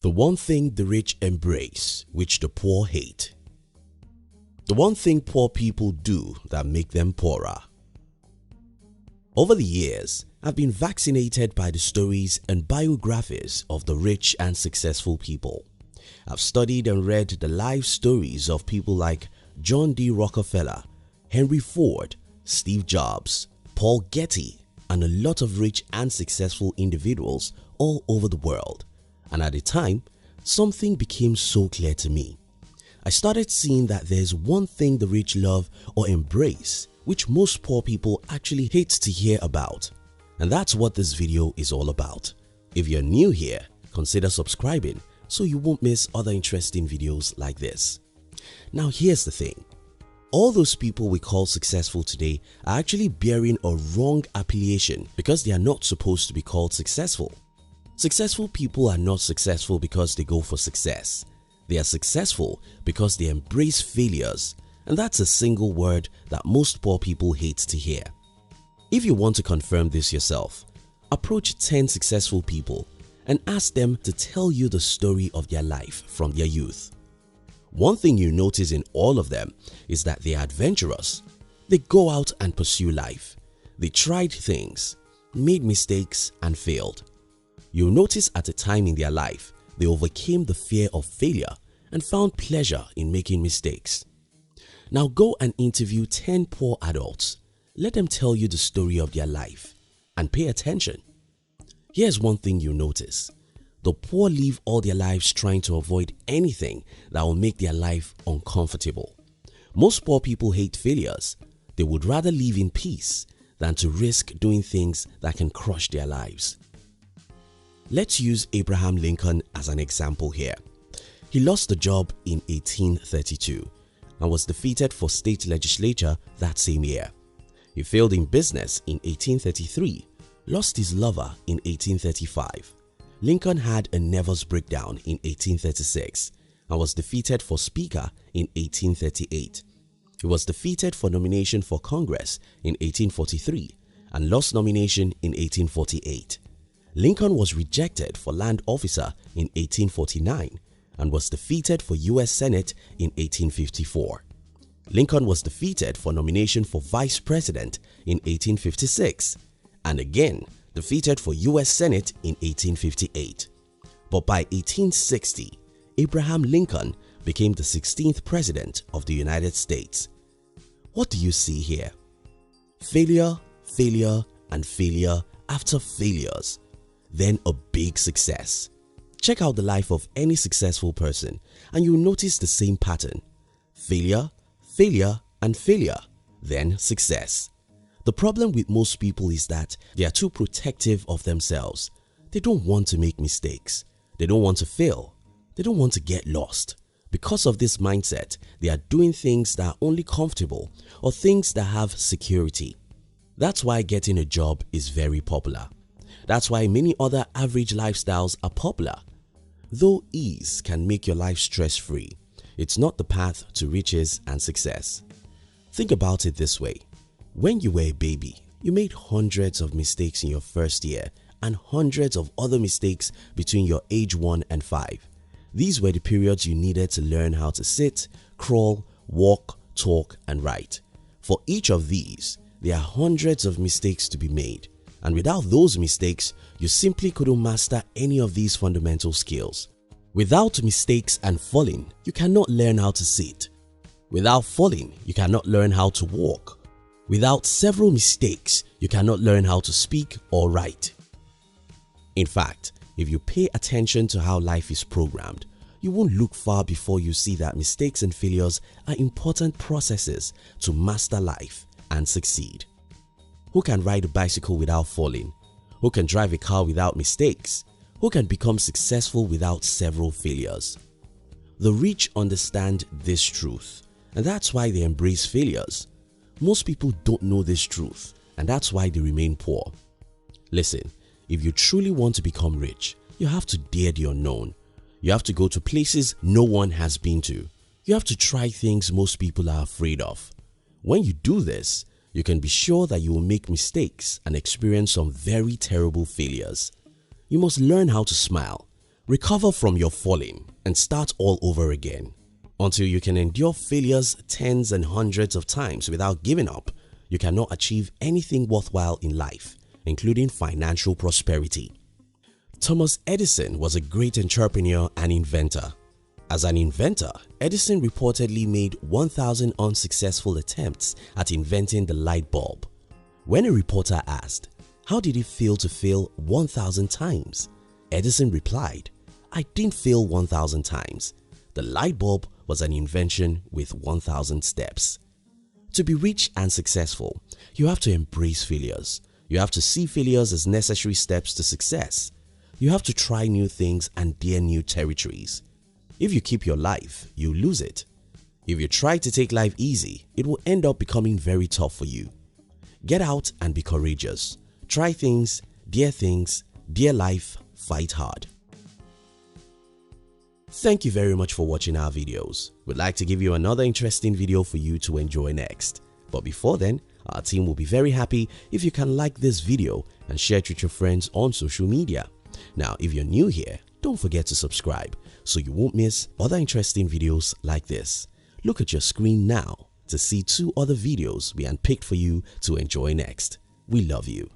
The one thing the rich embrace, which the poor hate. The one thing poor people do that make them poorer. Over the years, I've been vaccinated by the stories and biographies of the rich and successful people. I've studied and read the life stories of people like John D. Rockefeller, Henry Ford, Steve Jobs, Paul Getty, and a lot of rich and successful individuals all over the world. And at the time, something became so clear to me. I started seeing that there's one thing the rich love or embrace which most poor people actually hate to hear about. And that's what this video is all about. If you're new here, consider subscribing so you won't miss other interesting videos like this. Now here's the thing. All those people we call successful today are actually bearing a wrong affiliation because they are not supposed to be called successful. Successful people are not successful because they go for success. They are successful because they embrace failures, and that's a single word that most poor people hate to hear. If you want to confirm this yourself, approach 10 successful people and ask them to tell you the story of their life from their youth. One thing you notice in all of them is that they are adventurous. They go out and pursue life. They tried things, made mistakes and failed. You'll notice at a time in their life, they overcame the fear of failure and found pleasure in making mistakes. Now go and interview 10 poor adults. Let them tell you the story of their life and pay attention. Here's one thing you'll notice. The poor live all their lives trying to avoid anything that will make their life uncomfortable. Most poor people hate failures. They would rather live in peace than to risk doing things that can crush their lives. Let's use Abraham Lincoln as an example here. He lost the job in 1832 and was defeated for state legislature that same year. He failed in business in 1833, lost his lover in 1835. Lincoln had a nervous breakdown in 1836 and was defeated for speaker in 1838. He was defeated for nomination for Congress in 1843 and lost nomination in 1848. Lincoln was rejected for land officer in 1849 and was defeated for US Senate in 1854. Lincoln was defeated for nomination for vice president in 1856 and again defeated for US Senate in 1858. But by 1860, Abraham Lincoln became the 16th president of the United States. What do you see here? Failure, failure, and failure after failures. Then a big success. Check out the life of any successful person and you'll notice the same pattern. Failure, failure, and failure, then success. The problem with most people is that they are too protective of themselves. They don't want to make mistakes. They don't want to fail. They don't want to get lost. Because of this mindset, they are doing things that are only comfortable or things that have security. That's why getting a job is very popular. That's why many other average lifestyles are popular. Though ease can make your life stress-free, it's not the path to riches and success. Think about it this way. When you were a baby, you made hundreds of mistakes in your first year and hundreds of other mistakes between your age 1 and 5. These were the periods you needed to learn how to sit, crawl, walk, talk, and write. For each of these, there are hundreds of mistakes to be made. And without those mistakes, you simply couldn't master any of these fundamental skills. Without mistakes and falling, you cannot learn how to sit. Without falling, you cannot learn how to walk. Without several mistakes, you cannot learn how to speak or write. In fact, if you pay attention to how life is programmed, you won't look far before you see that mistakes and failures are important processes to master life and succeed. Who can ride a bicycle without falling? Who can drive a car without mistakes? Who can become successful without several failures? The rich understand this truth, and that's why they embrace failures. Most people don't know this truth, and that's why they remain poor. Listen, if you truly want to become rich, you have to dare the unknown. You have to go to places no one has been to. You have to try things most people are afraid of. When you do this, you can be sure that you will make mistakes and experience some very terrible failures. You must learn how to smile. Recover from your falling and start all over again. Until you can endure failures tens and hundreds of times without giving up, you cannot achieve anything worthwhile in life, including financial prosperity. Thomas Edison was a great entrepreneur and inventor. As an inventor, Edison reportedly made 1,000 unsuccessful attempts at inventing the light bulb. When a reporter asked, "How did it feel to fail 1,000 times?" Edison replied, "I didn't fail 1,000 times. The light bulb was an invention with 1,000 steps." To be rich and successful, you have to embrace failures. You have to see failures as necessary steps to success. You have to try new things and dare new territories. If you keep your life, you lose it. If you try to take life easy, it will end up becoming very tough for you. Get out and be courageous. Try things, dare life, fight hard. Thank you very much for watching our videos. We'd like to give you another interesting video for you to enjoy next. But before then, our team will be very happy if you can like this video and share it with your friends on social media. Now, if you're new here, don't forget to subscribe so you won't miss other interesting videos like this. Look at your screen now to see 2 other videos we handpicked for you to enjoy next. We love you.